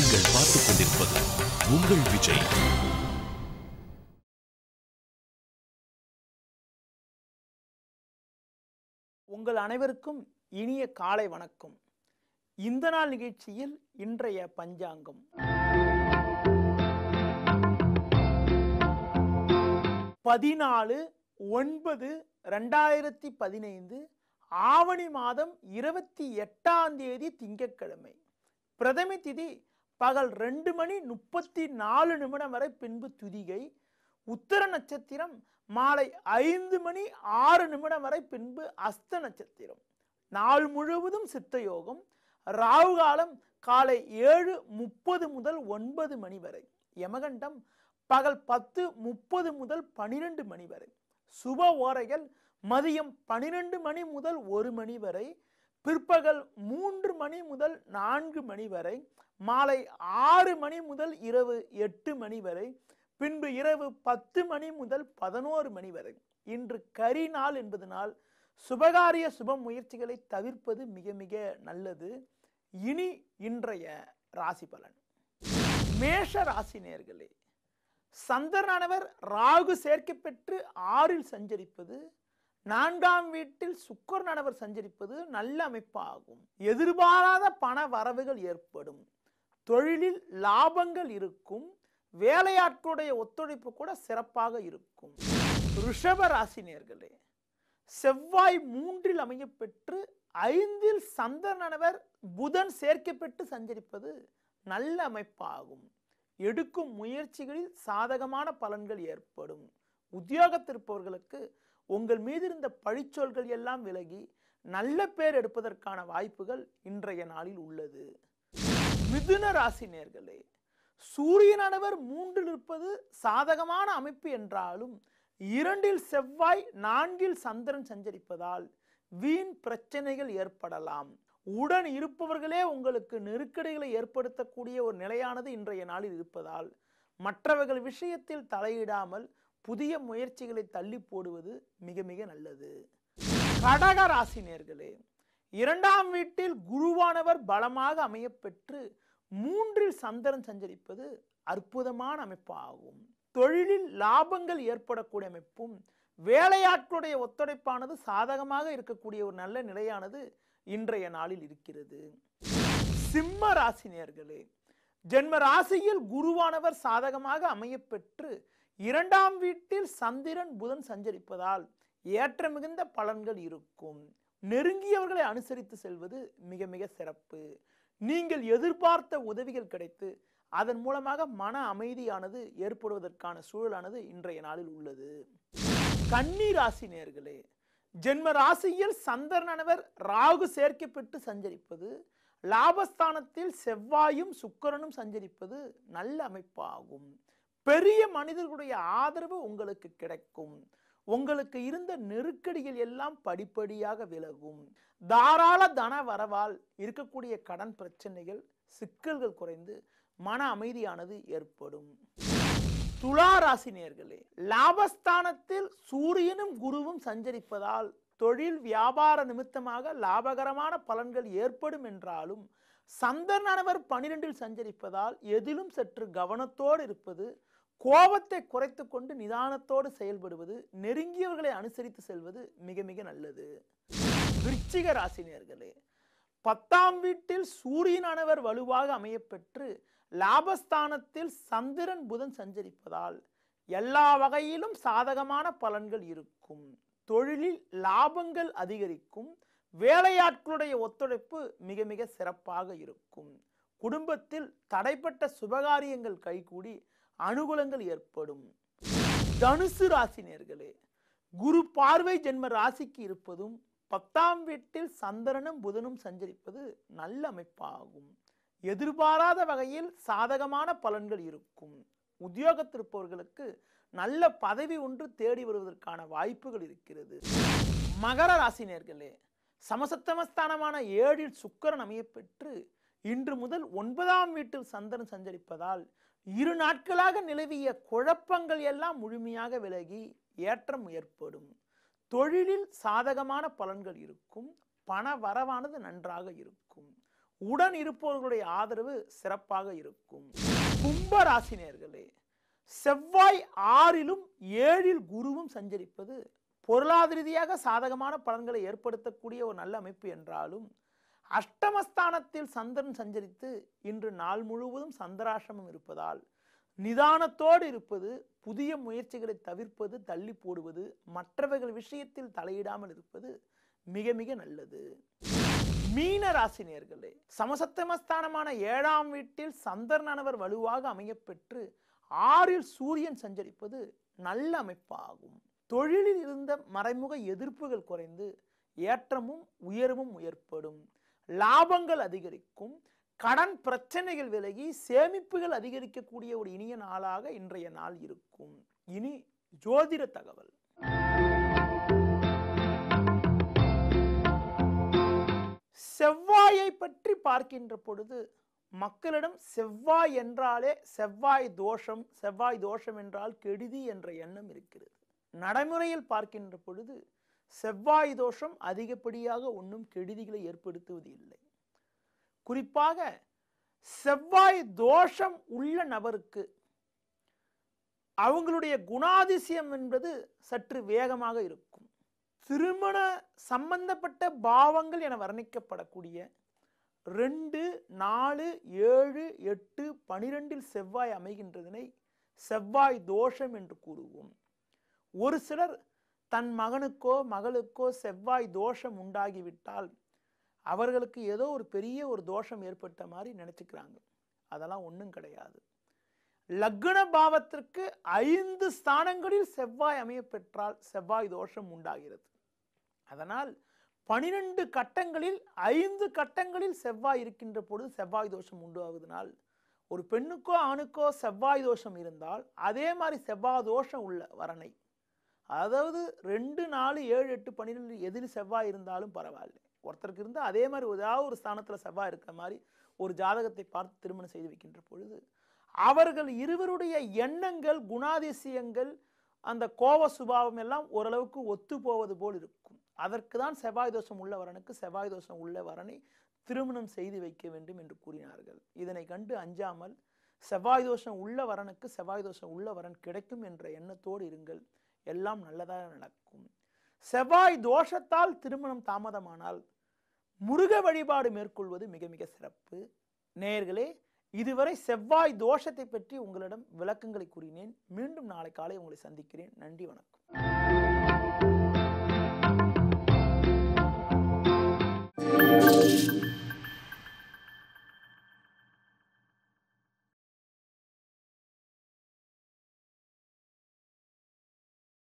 நீங்கள் பார்த்துக் கொண்டிருப்பது உங்கள் விஜய். உங்கள் அனைவருக்கும் இனிய காலை வணக்கம். இந்த நாள் நிகழ்ச்சியில் இன்றைய பஞ்சாங்கம் 14/9/2015 ஆவணி மாதம் 28ஆம் தேதி திங்கட்கிழமை. பிரதம திதி பகல் 2:34 வரை, பின்பு துதிகை. உத்தர நட்சத்திரம் மாலை 5:06 வரை, பின்பு அஸ்த நட்சத்திரம். நாள் முழுவதும் சித்த யோகம். ராகு காலம் காலை 7:30 முதல் 9 மணி வரை. யமகண்டம் பகல் 10:30 முதல் 12 மணி வரை. சுப ஓரைகள் மதியம் 12 மணி முதல் 1 மணி வரை, பிற்பகல் 3 மணி முதல் 4 மணி வரை, மாலை 6 மணி முதல் இரவு 8 மணி வரை, பின்பு இரவு 10 மணி முதல் 11 மணி வரை. இன்று கரி நாள் என்பதனால் சுபகாரிய சுப முயற்சிகளை தவிர்ப்பது மிக மிக நல்லது. இனி இன்றைய ராசி பலன். மேஷ ராசி நேயர்களே, சந்திரனானவர் ராகு சேர்க்கை பெற்று 6இல் சஞ்சரிப்பது, 4ஆம் வீட்டில் சுக்கிரனானவர் சஞ்சரிப்பது நல்ல அமைப்பாகும். எதிர்பாராத பண வரவுகள் ஏற்படும். தொழிலில் லாபங்கள் இருக்கும். வேலையாட்களுடைய ஒத்துழைப்பு கூட சிறப்பாக இருக்கும். ரிஷப ராசி நேயர்களே, செவ்வாய் 3இல் அமைய பெற்று 5இல் சந்திரனானவர் புதன் சேர்க்கை பெற்று சஞ்சரிப்பது நல்ல அமைப்பாகும். எடுக்கும் முயற்சிகளில் சாதகமான பலன்கள் ஏற்படும். உத்தியோகத்திருப்பவர்களுக்கு உங்கள் மீது இருந்த பழிச்சொல்கள் எல்லாம் விலகி நல்ல பேர் எடுப்பதற்கான வாய்ப்புகள் இன்றைய நாளில் உள்ளது. மிதுன ராசி நேயர்களே, சூரியனானவர் 3இல் இருப்பது சாதகமான அமைப்பு என்றாலும் 2இல் செவ்வாய் 4இல் சந்திரன் சஞ்சரிப்பதால் வீண் பிரச்சனைகள் ஏற்படலாம். உடன் இருப்பவர்களே உங்களுக்கு நெருக்கடிகளை ஏற்படுத்தக்கூடிய ஒரு நிலையானது இன்றைய நாளில் இருப்பதால் மற்றவர்கள் விஷயத்தில் தலையிடாமல் புதிய முயற்சிகளை தள்ளி போடுவது மிக மிக நல்லது. கடக ராசி நேயர்களே, 2ஆம் வீட்டில் குருவானவர் பலமாக அமைய பெற்று 3இல் சந்திரன் சஞ்சரிப்பது அற்புதமான அமைப்பு ஆகும். தொழிலில் லாபங்கள் ஏற்படக்கூடிய அமைப்பும், வேலையாட்களுடைய ஒத்துழைப்பானது சாதகமாக இருக்கக்கூடிய ஒரு நல்ல நிலையானது இன்றைய நாளில் இருக்கிறது. சிம்ம ராசி நேயர்களே, ஜென்ம ராசியில் குருவானவர் சாதகமாக அமைய பெற்று 2ஆம் வீட்டில் சந்திரன் புதன் சஞ்சரிப்பதால் ஏற்ற மிகுந்த பலன்கள் இருக்கும். நெருங்கியவர்களை அனுசரித்து செல்வது மிக மிக சிறப்பு. நீங்கள் எதிர்பார்த்த உதவிகள் கிடைத்து அதன் மூலமாக மன அமைதியானது ஏற்படுவதற்கான சூழலானது இன்றைய நாளில் உள்ளது. கன்னி ராசி நேயர்களே, ஜென்ம ராசியில் சந்திரனானவர் ராகு சேர்க்கை பெற்று சஞ்சரிப்பது, லாபஸ்தானத்தில் செவ்வாயும் சுக்கிரனும் சஞ்சரிப்பது நல்ல அமைப்பாகும். பெரிய மனிதர்களுடைய ஆதரவு உங்களுக்கு கிடைக்கும். உங்களுக்கு இருந்த நெருக்கடிகள் எல்லாம் படிப்படியாக விலகும். தாராள தன வரவால் இருக்கக்கூடிய கடன் பிரச்சனைகள், சிக்கல்கள் குறைந்து மன அமைதியானது ஏற்படும். துலா ராசி நேயர்களே, லாபஸ்தானத்தில் சூரியனும் குருவும் சஞ்சரிப்பதால் தொழில் வியாபார நிமித்தமாக லாபகரமான பலன்கள் ஏற்படும் என்றாலும் சந்திரனானவர் 12இல் சஞ்சரிப்பதால் எதிலும் சற்று கவனத்தோடு இருப்பது, கோபத்தை குறைத்து கொண்டு நிதானத்தோடு செயல்படுவது, நெருங்கியவர்களை அனுசரித்து செல்வது மிக மிக நல்லது. விருச்சிக ராசி நேயர்களே, 10ஆம் வீட்டில் சூரியனானவர் வலுவாக அமைய பெற்று லாபஸ்தானத்தில் சந்திரன் புதன் சஞ்சரிப்பதால் எல்லா வகையிலும் சாதகமான பலன்கள் இருக்கும். தொழிலில் லாபங்கள் அதிகரிக்கும். வேலையாட்களுடைய ஒத்துழைப்பு மிக மிக சிறப்பாக இருக்கும். குடும்பத்தில் தடைப்பட்ட சுபகாரியங்கள் கைகூடி அனுகூலங்கள் ஏற்படும். தனுசு ராசி நேயர்களே, குரு பார்வை ஜென்ம ராசிக்கு இருப்பதும் 10ஆம் வீட்டில் சந்திரனும் புதனும் சஞ்சரிப்பது நல்ல அமைப்பாகும். எதிர்பாராத வகையில் சாதகமான பலன்கள் இருக்கும். உத்தியோகத்திருப்பவர்களுக்கு நல்ல பதவி ஒன்று தேடி வருவதற்கான வாய்ப்புகள் இருக்கிறது. மகர ராசி நேயர்களே, சமசப்தமஸ்தானமான 7இல் சுக்கிரன் அமைய பெற்று இன்று முதல் 9ஆம் வீட்டில் சந்திரன் சஞ்சரிப்பதால் 2 நாட்களாக நிலவிய குழப்பங்கள் எல்லாம் முழுமையாக விலகி ஏற்றம் ஏற்படும். தொழிலில் சாதகமான பலன்கள் இருக்கும். பண வரவானது நன்றாக இருக்கும். உடன் இருப்பவர்களுடைய ஆதரவு சிறப்பாக இருக்கும். கும்ப ராசினியர்களே, செவ்வாய் 6லும் 7ல் குருவும் சஞ்சரிப்பது பொருளாதார ரீதியாக சாதகமான பலன்களை ஏற்படுத்தக்கூடிய ஒரு நல்ல அமைப்பு என்றாலும், அஷ்டமஸ்தானத்தில் சந்திரன் சஞ்சரித்து இன்று நாள் முழுவதும் சந்திராசிரமம் இருப்பதால் நிதானத்தோடு இருப்பது, புதிய முயற்சிகளை தவிர்ப்பது, தள்ளி போடுவது, மற்றவர்கள் விஷயத்தில் தலையிடாமல் இருப்பது மிக மிக நல்லது. மீன ராசினியர்களே, சமசப்தமஸ்தானமான 7ஆம் வீட்டில் சந்திரனானவர் வலுவாக அமையப்பெற்று 6ல் சூரியன் சஞ்சரிப்பது நல்ல அமைப்பாகும். தொழிலில் இருந்த மறைமுக எதிர்ப்புகள் குறைந்து ஏற்றமும் உயர்வும் ஏற்படும். லாபங்கள் அதிகரிக்கும். கடன் பிரச்சனைகள் விலகி சேமிப்புகள் அதிகரிக்கக்கூடிய ஒரு இனிய நாளாக இன்றைய நாள் இருக்கும். இனி ஜோதிட தகவல். செவ்வாயை பற்றி பார்க்கின்ற பொழுது மக்களிடம் செவ்வாய் என்றாலே செவ்வாய் தோஷம் என்றால் கெடுதி என்ற எண்ணம் இருக்கிறது. நடைமுறையில் பார்க்கின்ற பொழுது செவ்வாய் தோஷம் அதிகப்படியாக ஒன்றும் கெடுதிகளை ஏற்படுத்துவது இல்லை. குறிப்பாக செவ்வாய் தோஷம் உள்ள நபருக்கு அவங்களுடைய குணாதிசயம் என்பது சற்று வேகமாக இருக்கும். திருமண சம்பந்தப்பட்ட பாவங்கள் என வர்ணிக்கப்படக்கூடிய 2, 4, 7, 8, 12 செவ்வாய் அமைகின்றதனை செவ்வாய் தோஷம் என்று கூறுவோம். ஒரு சிலர் தன் மகனுக்கோ மகளுக்கோ செவ்வாய் தோஷம் உண்டாகிவிட்டால் அவர்களுக்கு ஏதோ ஒரு பெரிய ஒரு தோஷம் ஏற்பட்ட மாதிரி நினைச்சுக்கிறாங்க. அதெல்லாம் ஒன்றும் கிடையாது. லக்ன பாவத்திற்கு 5 ஸ்தானங்களில் செவ்வாய் அமைய பெற்றால் செவ்வாய் தோஷம் உண்டாகிறது. அதனால் 12 கட்டங்களில் 5 கட்டங்களில் செவ்வாய் இருக்கின்ற பொழுது செவ்வாய் தோஷம் உண்டாகுவதனால் ஒரு பெண்ணுக்கோ ஆணுக்கோ செவ்வாய் தோஷம் இருந்தால் அதே மாதிரி செவ்வாய் தோஷம் உள்ள வரனை, அதாவது 2, 4, 7, 8, 12 எதில் செவ்வாய் இருந்தாலும் பரவாயில்லை, ஒருத்தருக்கு இருந்து அதே மாதிரி ஏதாவது ஒரு ஸ்தானத்தில் செவ்வாய் இருக்கிற மாதிரி ஒரு ஜாதகத்தை பார்த்து திருமணம் செய்து வைக்கின்ற பொழுது அவர்கள் இருவருடைய எண்ணங்கள், குணாதிசயங்கள், அந்த கோப சுபாவம் எல்லாம் ஓரளவுக்கு ஒத்து போவது போல் இருக்கும். அதற்கு தான் செவ்வாய் தோஷம் உள்ள வரனுக்கு செவ்வாய் தோஷம் உள்ள வரனை திருமணம் செய்து வைக்க வேண்டும் என்று கூறினார்கள். இதனை கண்டு அஞ்சாமல் செவ்வாய் தோஷம் உள்ள வரனுக்கு செவ்வாய் தோஷம் உள்ள வரன் கிடைக்கும் என்ற எண்ணத்தோடு இருங்கள். எல்லாம் நல்லதாக நடக்கும். செவ்வாய் தோஷத்தால் திருமணம் தாமதமானால் முருக வழிபாடு மேற்கொள்வது மிக மிக சிறப்பு. நேயர்களே, இதுவரை செவ்வாய் தோஷத்தை பற்றி உங்களிடம் விளக்கங்களை கூறினேன். மீண்டும் நாளை காலை உங்களை சந்திக்கிறேன். நன்றி, வணக்கம்.